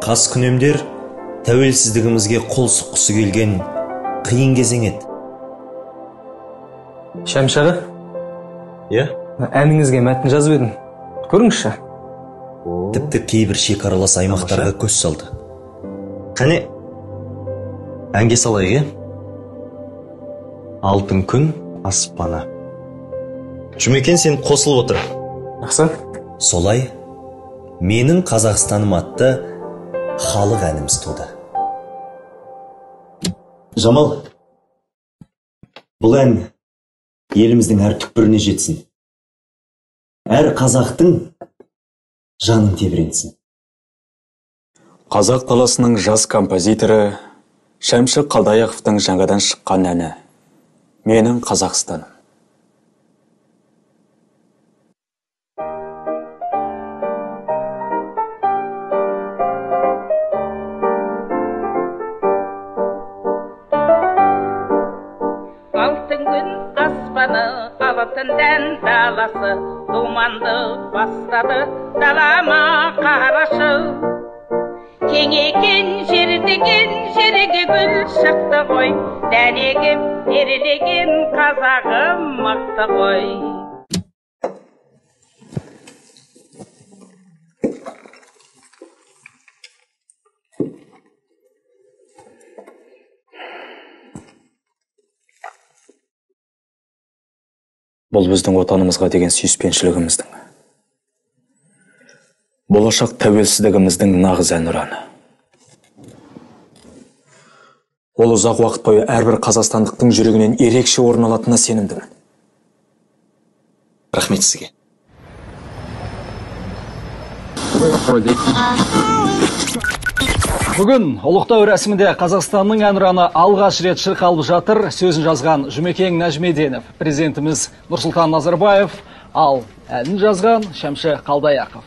Қас күнемдер тәуелсіздігімізге қол сұққысы келген қиын кезең еді. Шәмші, әніңізге мәтін жазып едім. Көріңізші. Тіпті кейбір шекаралас аймақтарға көз салды. Қане, әнге салайық, Алтын күн аспаны. Жұмекен, сен қосылып отыр. Жақсы. Солай, менің Қазақстаным атты халық әніміз туды. Жамал, бұл ән еліміздің әр түкпіріне жетсін. Әр қазақтың жанын тебіренсін. Қазақ даласының жас композиторы Шәмші Қалдаяқовтың жаңадан шыққан әні «Менің Қазақстаным». Алтын күн аспаны, алтын дән даласы, думанды бастады далама қарашы. Кеңейген жердеген жерге гүл шықты ғой, дәнегім терілеген қазағым мықты ғой. Бұл біздің отанымызға деген сүйіспеншілігіміздің, болашақ тәуелсіздігіміздің нағыз әнұраны. Ол ұзақ уақыт бойы әрбір қазақстандықтың жүрегінен ерекше орын алатынына сенімдімін. Рахмет сізге. Бүгін ұлықтау рәсімінде Қазақстанның әнұраны алғаш рет шырқалып жатыр. Сөзін жазған Жұмекен Нәжімеденов, президентіміз Нұрсұлтан Назарбаев, ал әнін жазған Шәмші Қалдаяқов.